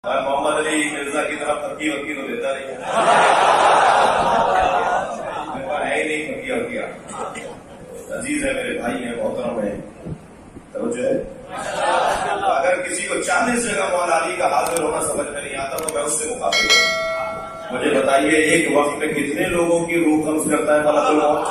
محمد علی مرزا کی طرف ترقی وقی تو دیتا نہیں ہے ہی نہیں ترقی وقی. عزیز ہے، میرے بھائی ہیں، محترم ہیں، توجہ ہے. اگر کسی کو 40 جگہ مولا علی کا حاضر ہونا سمجھ میں نہیں آتا تو میں اس سے مخاطب ہوں. مجھے بتائیے ایک وقت میں کتنے لوگوں کی روح قبض کرتا ہے ملک الموت؟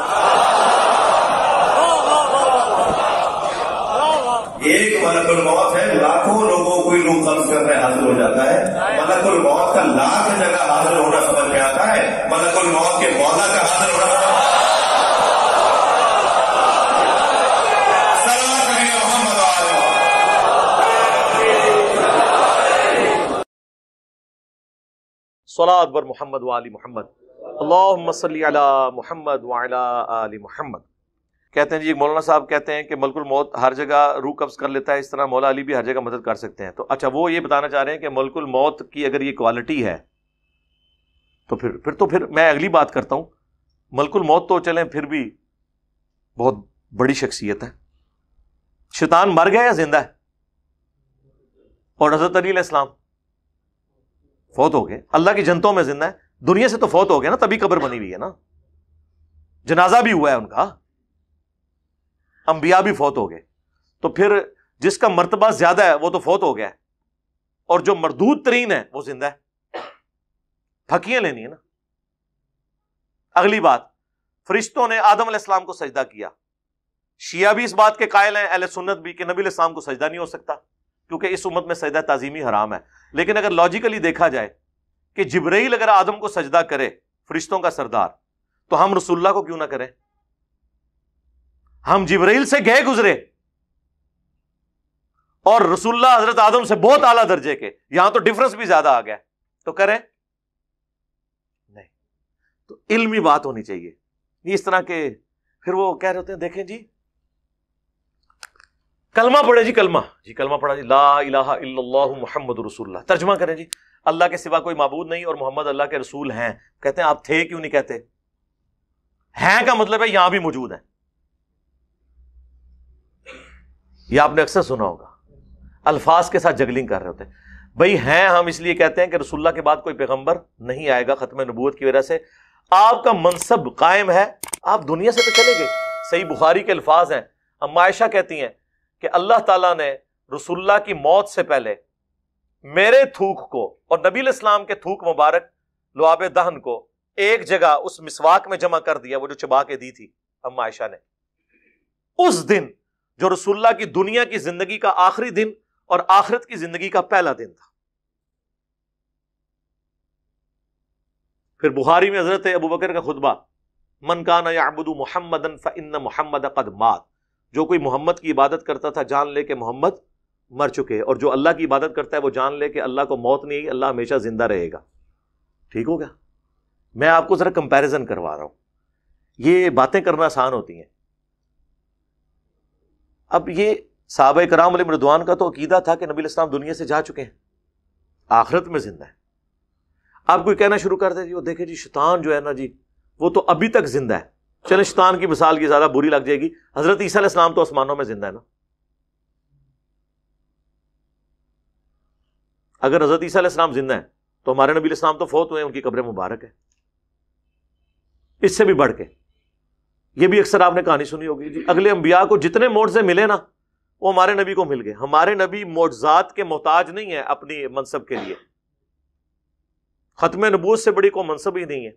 ایک ملک الموت ہے، لاکھوں لوگوں کو روح قبض کرنے حاضر ہو جاتا ہے. ملک الموت کا لاکھ جگہ حاضر ہونا سمجھ میں آتا ہے، ملک الموت کے مولا کا حاضر ہونا صلاۃ بر محمد وآل محمد اللہم صلی علی محمد وعلی آل محمد. کہتے ہیں جی مولانا صاحب کہتے ہیں کہ ملک الموت ہر جگہ روح قبض کر لیتا ہے، اس طرح مولا علی بھی ہر جگہ مدد کر سکتے ہیں. تو اچھا وہ یہ بتانا چاہ رہے ہیں کہ ملک الموت کی اگر یہ کوالٹی ہے تو پھر میں اگلی بات کرتا ہوں. ملک الموت تو چلیں پھر بھی بہت بڑی شخصیت ہے. شیطان مر گیا یا زندہ ہے؟ اور حضرت علی علیہ السلام فوت ہو گئے، اللہ کی جنتوں میں زندہ ہے. دنیا سے تو فوت ہو گیا نا، تبھی قبر بنی ہوئی ہے نا، جنازہ بھی ہوا ہے ان کا، انبیاء بھی فوت ہو گئے. تو پھر جس کا مرتبہ زیادہ ہے وہ تو فوت ہو گیا ہے، اور جو مردود ترین ہے وہ زندہ ہے. پھکیاں لینی ہے نا. اگلی بات، فرشتوں نے آدم علیہ السلام کو سجدہ کیا. شیعہ بھی اس بات کے قائل ہیں، اہل سنت بھی، کہ نبی علیہ السلام کو سجدہ نہیں ہو سکتا کیونکہ اس امت میں سجدہ تعظیمی حرام ہے. لیکن اگر لاجیکلی دیکھا جائے کہ جبرائیل اگر آدم کو سجدہ کرے، فرشتوں کا سردار، تو ہم رسول اللہ کو کیوں نہ کریں؟ ہم جبرائیل سے گئے گزرے اور رسول اللہ حضرت آدم سے بہت اعلیٰ درجے کے، یہاں تو ڈفرنس بھی زیادہ آ گیا، تو کریں نہیں. تو علمی بات ہونی چاہیے. اس طرح کے پھر وہ کہہ رہے ہوتے ہیں دیکھیں جی کلمہ پڑھے جی، کلمہ پڑھا جی، لا الہ الا اللہ محمد رسول اللہ. ترجمہ کریں جی، اللہ کے سوا کوئی معبود نہیں اور محمد اللہ کے رسول ہیں. کہتے ہیں آپ تھے کیوں نہیں کہتے؟ ہیں کا مطلب ہے یہاں بھی موجود ہیں. یہ آپ نے اکثر سنا ہوگا، الفاظ کے ساتھ جگلنگ کر رہے ہوتے ہیں. بھئی ہیں ہم اس لیے کہتے ہیں کہ رسول اللہ کے بعد کوئی پیغمبر نہیں آئے گا ختم نبوت کی وجہ سے. آپ کا منصب قائم ہے، آپ دنیا سے تو چلے گئے. صحیح بخاری کے الفاظ ہیں، اما عائشہ کہتی ہیں کہ اللہ تعالیٰ نے رسول اللہ کی موت سے پہلے میرے تھوک کو اور نبی علیہ السلام کے تھوک مبارک لعاب دہن کو ایک جگہ اس مسواک میں جمع کر دیا، وہ جو چبا کے دی تھی اما عائشہ نے. اس دن جو رسول اللہ کی دنیا کی زندگی کا آخری دن اور آخرت کی زندگی کا پہلا دن تھا. پھر بخاری میں حضرت ابوبکر کا خطبہ، من کان یعبد محمدا فإن محمد قد مات. جو کوئی محمد کی عبادت کرتا تھا جان لے کہ محمد مر چکے، اور جو اللہ کی عبادت کرتا ہے وہ جان لے کہ اللہ کو موت نہیں ہے، اللہ ہمیشہ زندہ رہے گا. ٹھیک ہو گیا؟ میں آپ کو ذرا کمپیریزن کروا رہا ہوں. یہ باتیں کرنا آسان ہوتی ہیں. اب یہ صحابہ کرام علیہم رضوان کا تو عقیدہ تھا کہ نبی علیہ السلام دنیا سے جا چکے ہیں، آخرت میں زندہ ہے. آپ کوئی کہنا شروع کر دے جی وہ دیکھیں جی شیطان جو ہے نا جی وہ تو ابھی تک زندہ ہے. چلیں شیطان کی مثال کی زیادہ بری لگ جائے گی، حضرت عیسیٰ علیہ السلام تو آسمانوں میں زندہ ہے نا. اگر حضرت عیسیٰ علیہ السلام زندہ ہے تو ہمارے نبی علیہ السلام تو فوت ہوئے ہیں، ان کی قبر مبارک ہے. اس سے بھی بڑھ کے یہ بھی اکثر آپ نے کہانی سنی ہوگی جی اگلے انبیاء کو جتنے معجزے ملے نا وہ ہمارے نبی کو مل گئے. ہمارے نبی معجزات کے محتاج نہیں ہے اپنی منصب کے لیے. ختم نبوت سے بڑی کوئی منصب ہی نہیں ہے.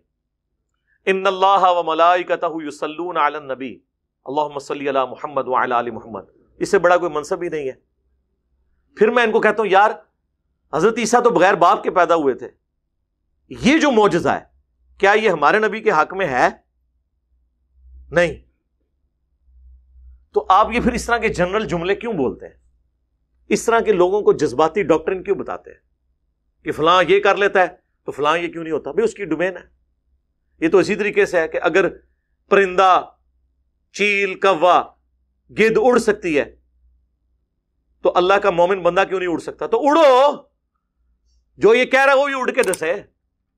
ان اللہ و ملائکتہ یصلون علی النبی اللہم صلی علی محمد وعلی آل محمد. اس سے بڑا کوئی منصب ہی نہیں ہے. پھر میں ان کو کہتا ہوں یار حضرت عیسیٰ تو بغیر باپ کے پیدا ہوئے تھے، یہ جو معجزہ ہے کیا یہ ہمارے نبی کے حق میں ہے؟ نہیں. تو آپ یہ پھر اس طرح کے جنرل جملے کیوں بولتے ہیں؟ اس طرح کے لوگوں کو جذباتی ڈاکٹرن کیوں بتاتے ہیں کہ فلاں یہ کر لیتا ہے تو فلاں یہ کیوں نہیں ہوتا؟ بھئی اس کی ڈومین ہے. یہ تو اسی طریقے سے ہے کہ اگر پرندہ، چیل، کوا، گدھ اڑ سکتی ہے تو اللہ کا مومن بندہ کیوں نہیں اڑ سکتا؟ تو اڑو، جو یہ کہہ رہا ہے وہ بھی اڑ کے دسے.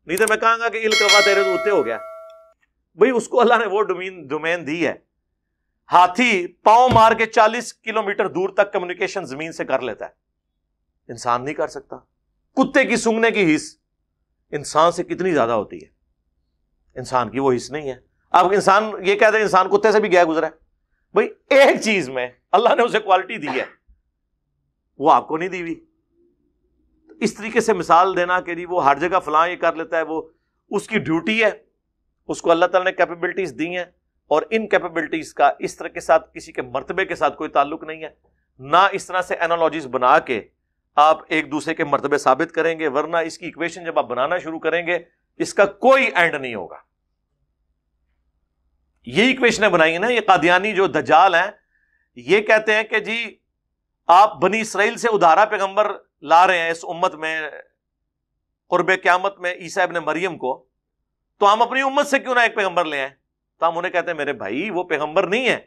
نہیں تو میں کہوں گا کہ ایل کوا تیرے تو اڑتے ہو گیا. بھئی اس کو اللہ نے وہ ڈومین دی ہے. ہاتھی پاؤں مار کے 40 کلومیٹر دور تک کمیونیکیشن زمین سے کر لیتا ہے، انسان نہیں کر سکتا. کتے کی سونگنے کی حس انسان سے کتنی زیادہ ہوتی ہے، انسان کی وہ حس نہیں ہے. اب انسان یہ کہتے ہیں انسان کتے سے بھی گیا گزرا ہے. بھائی ایک چیز میں اللہ نے اسے کوالٹی دی ہے، وہ آپ کو نہیں دی ہوئی. اس طریقے سے مثال دینا کہ جی وہ ہر جگہ فلاں یہ کر لیتا ہے، وہ اس کی ڈیوٹی ہے، اس کو اللہ تعالیٰ نے کیپیبلٹیز دی ہیں، اور ان کیپیبلٹیز کا اس طرح کے ساتھ کسی کے مرتبے کے ساتھ کوئی تعلق نہیں ہے. نہ اس طرح سے اینالوجیز بنا کے آپ ایک دوسرے کے مرتبے ثابت کریں گے، ورنہ اس کی ایکویشن جب آپ بنانا شروع کریں گے اس کا کوئی اینڈ نہیں ہوگا. یہ ایکویشنیں بنائی ہیں نا یہ قادیانی جو دجال ہیں، یہ کہتے ہیں کہ جی آپ بنی اسرائیل سے ادھارا پیغمبر لا رہے ہیں اس امت میں قرب قیامت میں عیسیٰ ابن مریم کو، تو ہم اپنی امت سے کیوں نہ ایک پیغمبر لے آئیں؟ تو ہم انہیں کہتے ہیں میرے بھائی وہ پیغمبر نہیں ہے،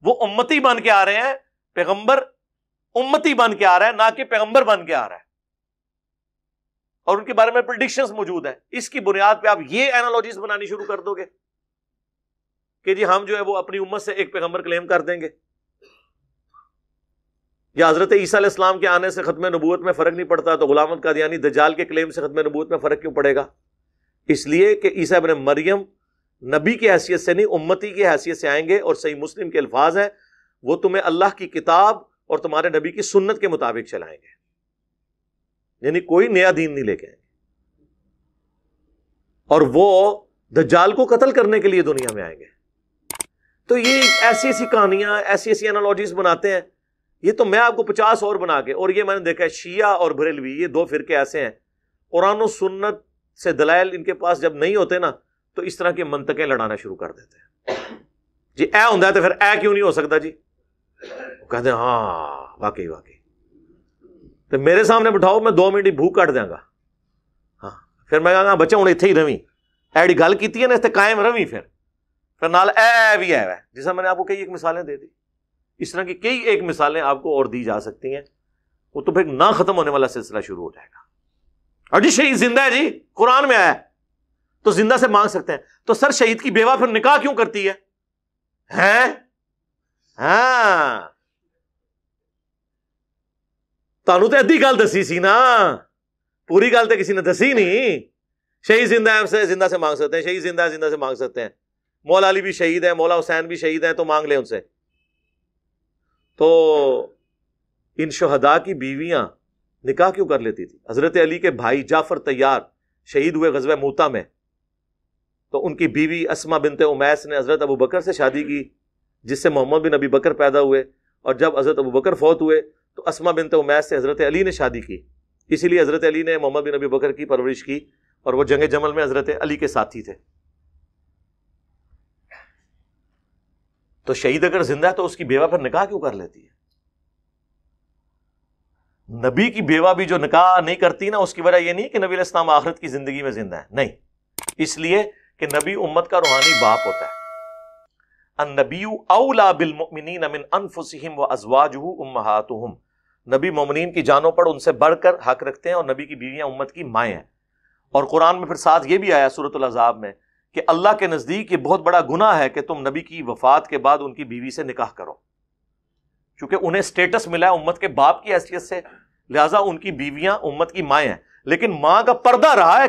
وہ امتی بن کے آ رہے ہیں. پیغمبر امتی بن کے آ رہا ہے، نہ کہ پیغمبر بن کے آ رہا ہے. اور ان کے بارے میں پریڈکشنز موجود ہیں. اس کی بنیاد پہ آپ یہ اینالوجیز بنانی شروع کر دو گے کہ جی ہم جو ہے وہ اپنی امت سے ایک پیغمبر کلیم کر دیں گے، یا حضرت عیسیٰ علیہ السلام کے آنے سے ختم نبوت میں فرق نہیں پڑتا، تو غلام احمد قادیانی دجال کے کلیم سے ختم نبوت میں فرق کیوں پڑے گا؟ اس لیے کہ عیسیٰ ابن مریم نبی کی حیثیت سے نہیں، امتی کی حیثیت سے آئیں گے. اور صحیح مسلم کے الفاظ ہیں وہ تمہیں اللہ کی کتاب اور تمہارے نبی کی سنت کے مطابق چلائیں گے، یعنی کوئی نیا دین نہیں لے کے آئیں گے. اور وہ دجال کو قتل کرنے کے لیے دنیا میں آئیں گے. تو یہ ایسی ایسی کہانیاں، ایسی ایسی انالوجیز بناتے ہیں. یہ تو میں آپ کو 50 اور بنا کے، اور یہ میں نے دیکھا ہے شیعہ اور بریلوی یہ دو فرقے ایسے ہیں، قرآن و سنت سے دلائل ان کے پاس جب نہیں ہوتے نا تو اس طرح کی منطقیں لڑانا شروع کر دیتے ہیں. جی اے ہوندا ہے تو پھر اے کیوں نہیں ہو سکتا؟ جی کہتے ہیں ہاں واقعی تو میرے سامنے بٹھاؤ میں 2 منٹ ہی بھوک کٹ دیا گا. ہاں پھر میں کہا بچہ ہوں اتنے ہی روی ایڈی گل کی ہے نا اس قائم روی پھر نال اے بھی ہے جیسا میں نے آپ کو کئی ایک مثالیں دے دی. اس طرح کی کئی ایک مثالیں آپ کو اور دی جا سکتی ہیں. وہ تو پھر نہ ختم ہونے والا سلسلہ شروع ہو جائے گا. اور جی شہید زندہ ہے، جی قرآن میں آیا تو زندہ سے مانگ سکتے ہیں. تو سر شہید کی بیوہ پھر نکاح کیوں کرتی ہے؟ ہاں تانوں تو ادھی گل دسی سی نا، پوری گل تو کسی نے دسی نہیں. شہید زندہ ہے زندہ سے مانگ سکتے ہیں، شہید زندہ ہے زندہ سے مانگ سکتے ہیں. مولا علی بھی شہید ہے، مولا حسین بھی شہید ہیں، تو مانگ لیں ان سے. تو ان شہداء کی بیویاں نکاح کیوں کر لیتی تھی؟ حضرت علی کے بھائی جعفر طیار شہید ہوئے غزوہ موتا میں، تو ان کی بیوی اسما بنت امیس نے حضرت ابو بکر سے شادی کی، جس سے محمد بن ابی بکر پیدا ہوئے. اور جب حضرت ابو بکر فوت ہوئے تو اسما بنت امیس سے حضرت علی نے شادی کی. اسی لیے حضرت علی نے محمد بن ابی بکر کی پرورش کی، اور وہ جنگ جمل میں حضرت علی کے ساتھی تھے. تو شہید اگر زندہ ہے تو اس کی بیوہ پر نکاح کیوں کر لیتی ہے؟ نبی کی بیوہ بھی جو نکاح نہیں کرتی نا، اس کی وجہ یہ نہیں کہ نبی علیہ السلام آخرت کی زندگی میں زندہ ہے، نہیں، اس لیے کہ نبی امت کا روحانی باپ ہوتا ہے. النبی اولا بالمؤمنین من انفسہم وازواجہ امہاتہم. نبی مومنین کی جانوں پر ان سے بڑھ کر حق رکھتے ہیں، اور نبی کی بیویاں امت کی مائیں ہیں. اور قرآن میں پھر ساتھ یہ بھی آیا سورۃ الاحزاب میں کہ اللہ کے نزدیک یہ بہت بڑا گناہ ہے کہ تم نبی کی وفات کے بعد ان کی بیوی سے نکاح کرو، چونکہ انہیں سٹیٹس ملا ہے امت کے باپ کی حیثیت سے، لہٰذا ان کی بیویاں امت کی مائیں ہیں. لیکن ماں کا پردہ رہا ہے.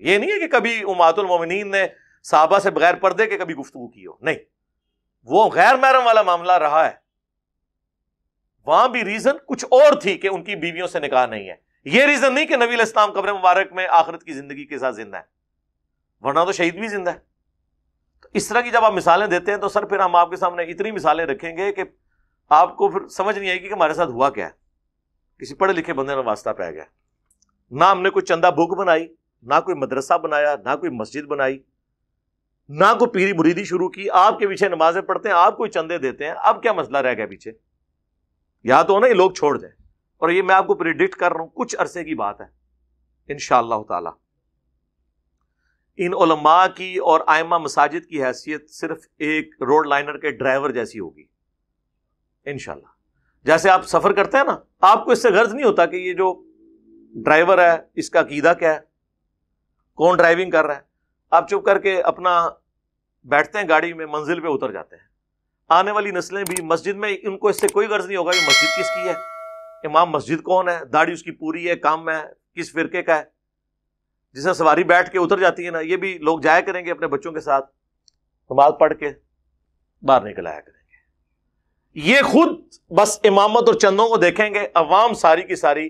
یہ نہیں ہے کہ کبھی امہات المومنین نے صحابہ سے بغیر پردے کے کبھی گفتگو کی ہو، نہیں، وہ غیر محرم والا معاملہ رہا ہے. وہاں بھی ریزن کچھ اور تھی کہ ان کی بیویوں سے نکاح نہیں ہے. یہ ریزن نہیں کہ نبی علیہ السلام قبر مبارک میں آخرت کی زندگی کے ساتھ زندہ ہے، ورنہ تو شہید بھی زندہ ہے. تو اس طرح کی جب آپ مثالیں دیتے ہیں تو سر پھر ہم آپ کے سامنے اتنی مثالیں رکھیں گے کہ آپ کو پھر سمجھ نہیں آئے گی کہ ہمارے ساتھ ہوا کیا ہے. کسی پڑھے لکھے بندے نے واسطہ پہ گیا، نہ ہم نے کوئی چندہ بک بنائی، نہ کوئی مدرسہ بنایا، نہ کوئی مسجد بنائی، نہ کوئی پیری مریدی شروع کی. آپ کے پیچھے نمازیں پڑھتے ہیں، آپ کوئی چندے دیتے ہیں. اب کیا مسئلہ رہ گیا پیچھے؟ یا تو نا یہ لوگ چھوڑ دیں. اور یہ میں آپ کو پریڈکٹ کر رہا ہوں، کچھ عرصے کی بات ہے انشاءاللہ تعالی. ان علماء کی اور ائمہ مساجد کی حیثیت صرف ایک روڈ لائنر کے ڈرائیور جیسی ہوگی انشاءاللہ. جیسے آپ سفر کرتے ہیں نا، آپ کو اس سے غرض نہیں ہوتا کہ یہ جو ڈرائیور ہے اس کا عقیدہ کیا ہے، کون ڈرائیونگ کر رہا ہے. آپ چپ کر کے اپنا بیٹھتے ہیں گاڑی میں، منزل پہ اتر جاتے ہیں. آنے والی نسلیں بھی مسجد میں ان کو اس سے کوئی غرض نہیں ہوگا کہ مسجد کس کی ہے، امام مسجد کون ہے، داڑھی اس کی پوری ہے، کام ہے، کس فرقے کا ہے، جسے سواری بیٹھ کے اتر جاتی ہے نا، یہ بھی لوگ جایا کریں گے اپنے بچوں کے ساتھ، نماز پڑھ کے باہر نکل آیا کریں گے۔ یہ خود بس امامت اور چندوں کو دیکھیں گے، عوام ساری کی ساری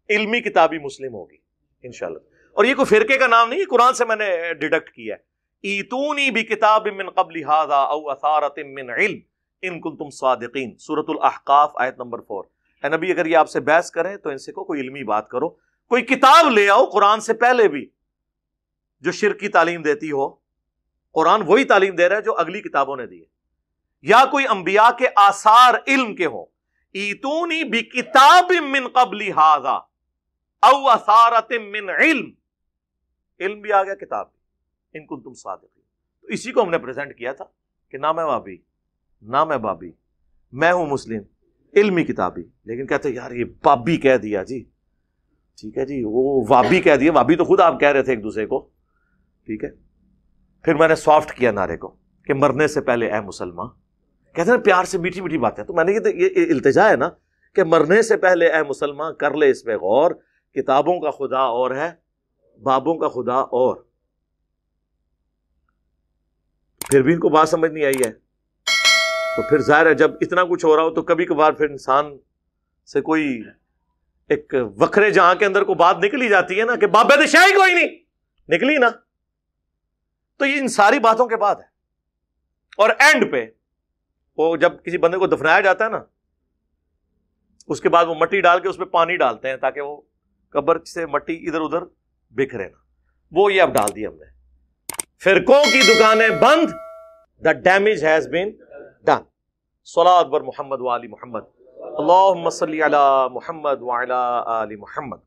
علمی کتابی مسلم ہوگی انشاءاللہ۔ اور یہ کوئی فرقے کا نام نہیں، یہ قرآن سے میں نے ڈیڈکٹ کیا ہے۔ ایتونی بکتاب من قبل ھذا او اثارۃ من علم ان کنتم صادقین، سورۃ الاحقاف آیت نمبر 4۔ اے نبی اگر یہ آپ سے بحث کریں تو ان سے کوئی علمی بات کرو، کوئی کتاب لے آؤ قرآن سے پہلے بھی جو شرک کی تعلیم دیتی ہو۔ قرآن وہی تعلیم دے رہا ہے جو اگلی کتابوں نے دی ہے، یا کوئی انبیاء کے آثار علم کے ہوں۔ ایتونی بکتاب من قبل ھذا او اثارۃ من علم، علم بھی آ گیا کتاب بھی، ان کنتم صادقین۔ تو اسی کو ہم نے پریزنٹ کیا تھا کہ نہ میں وہابی نہ میں بابی، میں ہوں مسلم علمی کتابی۔ لیکن کہتے ہیں یار یہ بابی کہہ دیا جی، ٹھیک ہے جی، وہ وابی کہہ دیا، وابی تو خود آپ کہہ رہے تھے ایک دوسرے کو، ٹھیک ہے۔ پھر میں نے سافٹ کیا نعرے کو کہ مرنے سے پہلے اے مسلمان، کہتے ہیں پیار سے میٹھی میٹھی باتیں، تو میں نے یہ التجا ہے نا کہ مرنے سے پہلے اے مسلمان کر لے اس پہ غور، کتابوں کا خدا اور ہے، بابوں کا خدا اور۔ پھر بھی ان کو بات سمجھ نہیں آئی ہے، تو پھر ظاہر ہے جب اتنا کچھ ہو رہا ہو تو کبھی کبھار پھر انسان سے کوئی ایک وکھرے جہاں کے اندر کو بات نکلی جاتی ہے نا کہ بابے تو شاہی کوئی نہیں نکلی نا، تو یہ ان ساری باتوں کے بعد ہے۔ اور اینڈ پہ وہ جب کسی بندے کو دفنایا جاتا ہے نا، اس کے بعد وہ مٹی ڈال کے اس پہ پانی ڈالتے ہیں تاکہ وہ قبر سے مٹی ادھر ادھر بکھرے نا، وہ یہ اب ڈال دی ہم نے۔ فرقوں کی دکانیں بند، the damage has been done۔ صلاۃ بر محمد و آل محمد، اللہم صلی علی محمد وعلی آل محمد۔